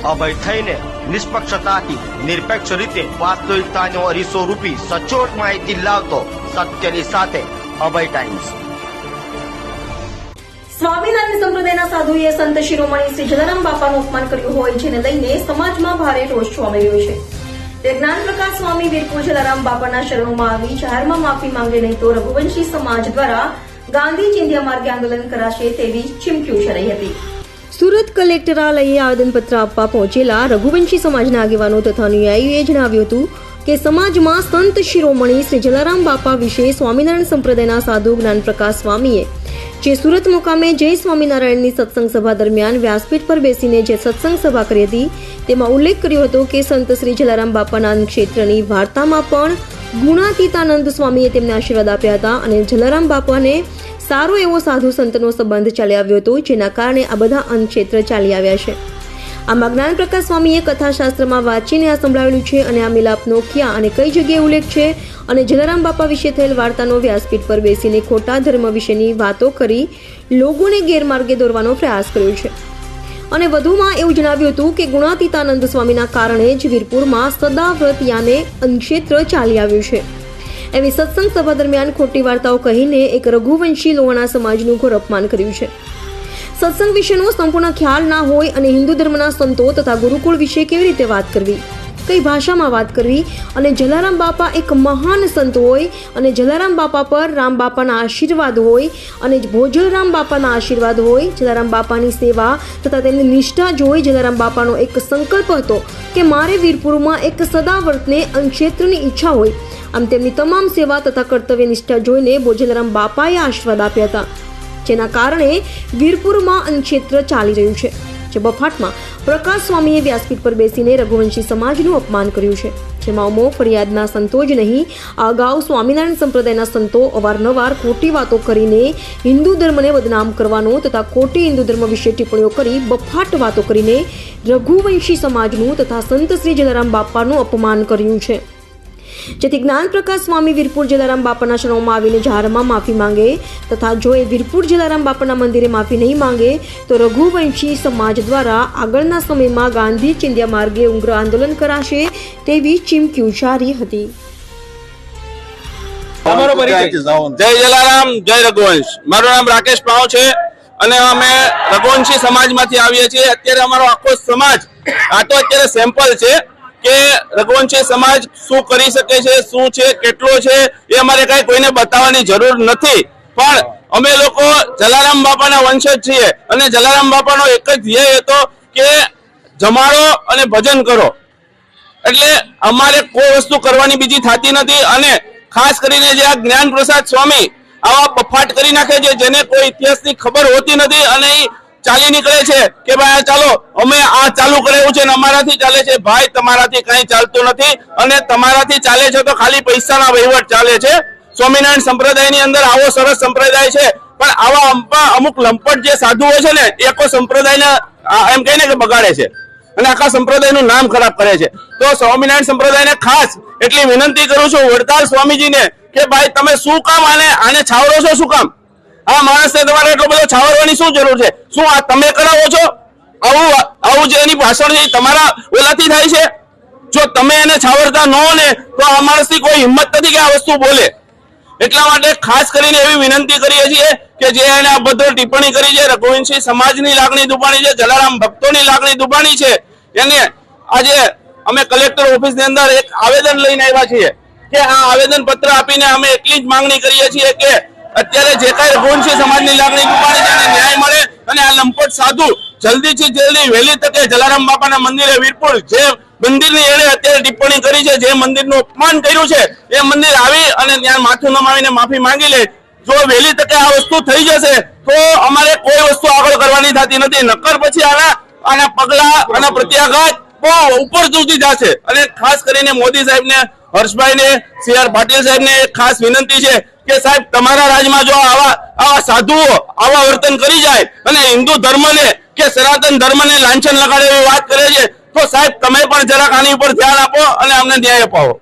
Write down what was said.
અભય થઈને નિષ્પક્ષતાથી નિરપેક્ષ રીતે વાસ્તવિકતાનો અરીસો રૂપી સચોટ માહિતી લાવતો સત્યની સાથે અભય ટાઈમ્સ। સ્વામિનારાયણ સંપ્રદાયના સાધુએ સંત શિરોમણી શ્રી જલારામ બાપાનું અપમાન કર્યું હોય, જેને લઈને સમાજમાં ભારે રોષ જોવા મળી રહ્યો છે। તે જ્ઞાન પ્રકાશ સ્વામી વીરપુર જલારામ બાપાના શરણોમાં આવી જાહેરમાં માફી માંગે નહીં તો રઘુવંશી સમાજ દ્વારા ગાંધી ચિંધ્યા માર્ગે આંદોલન કરાશે તેવી ચીમકી ઉચ્ચારાઈ હતી। સુરત કલેક્ટરાલયે આવેદનપત્ર આપવા પહોંચેલા રઘુવંશી સમાજના આગેવાનો તથા અનુયાયીઓએ જણાવ્યું હતું કે સમાજમાં સંત શિરોમણી શ્રી જલારામ બાપા વિશે સ્વામિનારાયણ સંપ્રદાયના સાધુ જ્ઞાન પ્રકાશ સ્વામીએ જે સુરત મુકામે જય સ્વામિનારાયણની સત્સંગ સભા દરમિયાન વ્યાસપીઠ પર બેસીને જે સત્સંગ સભા કરી હતી તેમાં ઉલ્લેખ કર્યો હતો કે સંત શ્રી જલારામ બાપાના ક્ષેત્રની વાર્તામાં પણ ગુણાતીતાનંદ સ્વામીએ તેમને આશીર્વાદ આપ્યા હતા અને જલારામ બાપાને સારો એવો સાધુ સંતનો સંબંધ ચાલી આવ્યો હતો, જેના કારણે આ બધા અન્નક્ષેત્ર ચાલી આવ્યા છે। આમાં જ્ઞાન પ્રકાશ સ્વામીએ કથાશાસ્ત્રમાં વાંચીને આ સંભળાવેલું છે અને આ મિલાપનો ક્યાં અને કઈ જગ્યાએ ઉલ્લેખ છે અને જલારામ બાપા વિશે થયેલ વાર્તાનો વ્યાસપીઠ પર બેસીને ખોટા ધર્મ વિશેની વાતો કરી લોકોને ગેરમાર્ગે દોરવાનો પ્રયાસ કર્યો છે અને વધુમાં એવું જણાવ્યું હતું કે ગુણાતીતાનંદ સ્વામીના કારણે જ વીરપુરમાં સદાવ્રત યાને અન્નક્ષેત્ર ચાલી આવ્યું છે। એવી સત્સંગ સભા દરમિયાન ખોટી વાર્તાઓ કહીને એક રઘુવંશી લોહાણા સમાજનું ઘોર અપમાન કર્યું છે। સત્સંગ વિશેનો સંપૂર્ણ ખ્યાલ ના હોય અને હિન્દુ ધર્મના સંતો તથા ગુરુકુળ વિશે કેવી રીતે વાત કરવી, કઈ ભાષામાં વાત કરવી અને જલારામ બાપા એક મહાન સંત હોય અને જલારામ બાપા પર રામ બાપાના આશીર્વાદ હોય અને ભોજલરામ બાપાના આશીર્વાદ હોય। જલારામ બાપાની સેવા તથા તેમની નિષ્ઠા જોઈ જલારામ બાપાનો એક સંકલ્પ હતો કે મારે વીરપુરમાં એક સદાવ્રતને અન્નક્ષેત્રની ઈચ્છા હોય। આમ તેમની તમામ સેવા તથા કર્તવ્ય નિષ્ઠા જોઈને જલારામ બાપાએ આશીર્વાદ આપ્યા હતા, જેના કારણે વીરપુરમાં અન્નક્ષેત્ર ચાલી રહ્યું છે। જે બફાટમાં પ્રકાશ સ્વામીએ વ્યાસપીઠ પર બેસીને રઘુવંશી સમાજનું અપમાન કર્યું છે, જેમાં અમો ફરિયાદના સંતો જ નહીં અગાઉ સ્વામિનારાયણ સંપ્રદાયના સંતો અવારનવાર ખોટી વાતો કરીને હિન્દુ ધર્મને બદનામ કરવાનો તથા ખોટી હિન્દુ ધર્મ વિશે ટિપ્પણીઓ કરી બફાટ વાતો કરીને રઘુવંશી સમાજનું તથા સંત શ્રી જલારામ બાપાનું અપમાન કર્યું છે। જેથી જ્ઞાન પ્રકાશ સ્વામી વીરપુર જલારામ બાપાના શરણોમાં આવીને જાહેરમાં માફી માંગે તથા જો એ વીરપુર જલારામ બાપાના મંદિરે માફી નહીં માંગે તો રઘુવંશી સમાજ દ્વારા આગળના સમયમાં ગાંધી ચિંધ્યા માર્ગે ઉગ્ર આંદોલન કરાશે તેવી ચીમકી ઉચ્ચારી હતી। જય જલારામ, જય રઘુવંશ। મારું નામ રાકેશ પાવ છે અને અમે રઘુવંશી સમાજમાંથી આવીએ છીએ। અત્યારે અમારો આખો સમાજ આ તો અત્યારે સેમ્પલ છે કે રઘુવંશી સમાજ શું કરી શકે છે, શું છે, કેટલો છે એ અમારે કઈ કોઈને બતાવવાની જરૂર નથી, પણ અમે લોકો જલારામ બાપાના વંશજ છીએ અને જલારામ બાપાનો એક જ ધ્યેય હતો કે જમાડો અને ભજન કરો, એટલે અમારે કોઈ વસ્તુ કરવાની બીજી થતી નથી। અને ખાસ કરીને જે આ જ્ઞાન પ્રસાદ સ્વામી આવા બફાટ કરી નાખે છે જેને કોઈ ઇતિહાસની ખબર હોતી નથી અને ચાલી નીકળે છે કે ભાઈ ચાલો અમે આ ચાલુ કરેલું છે ને અમારાથી ચાલે છે। ભાઈ તમારાથી કઈ ચાલતું નથી અને તમારાથી ચાલે છે તો ખાલી પૈસાના વહીવટ ચાલે છે। સ્વામિનારાયણ સંપ્રદાયની અંદર આવો સરસ સંપ્રદાય છે, પણ આવા અમુક લંપટ જે સાધુઓ છે ને એ આખો સંપ્રદાયને એમ કહીને કે બગાડે છે અને આખા સંપ્રદાયનું નામ ખરાબ કરે છે। તો સ્વામિનારાયણ સંપ્રદાયને ખાસ એટલી વિનંતી કરું છું વડતાલ સ્વામીજીને કે ભાઈ તમે શું કામ આને છાવરો છો, શું કામ આ માણસને તમારે એટલો બધો છાવરવાની શું જરૂર છે? શું આ તમે કરાવો છો? આવું જે એની ભાષણ છે તમારા ઓલાથી થાય છે? જો તમે એને છાવરતા ન હો ને તો આ માણસની કોઈ હિંમત નથી કે આ વસ્તુ બોલે। એટલા માટે ખાસ કરીને એવી વિનંતી કરીએ છીએ કે જે એને આ બધો ટિપ્પણી કરી છે, રઘુવંશી સમાજની લાગણી દુભાણી છે, જલારામ ભક્તોની લાગણી દુભાણી છે, એને આજે અમે કલેક્ટર ઓફિસની અંદર એક આવેદન લઈને આવ્યા છીએ કે આ આવેદન પત્ર આપીને અમે એટલી જ માંગણી કરીએ છીએ કે અત્યારે જે કઈ રઘુવંશી સમાજની લાગણી દુભાણી છે એને ન્યાય મળે અને આ લંપટ સાધુ જલ્દીથી જલ્દી વહેલી તકે જલારામ બાપાના મંદિરે વીરપુર જે મંદિરની એને અત્યારે ટિપ્પણી કરી છે, જે મંદિરનું અપમાન કર્યું છે એ મંદિર આવી અને ત્યાં માથું નમાવીને માફી માંગી લે। જો વહેલી તકે આ વસ્તુ થઈ જશે તો અમારે કોઈ વસ્તુ આગળ કરવાની થતી નથી, નક્કર પછી આના પગલા અને પ્રત્યાઘાત બહુ ઉપર સુધી જશે। અને ખાસ કરીને મોદી સાહેબને, હર્ષભાઈને, CR પાટીલ સાહેબને ખાસ વિનંતી છે કે સાહેબ તમારા રાજમાં જો આવા સાધુઓ આવા વર્તન કરી જાય અને હિન્દુ ધર્મને કે સનાતન ધર્મને લાંછન લગાડે એવી વાત કરે છે તો સાહેબ તમે પણ જરાક આની ઉપર ધ્યાન આપો અને અમને ન્યાય અપાવો।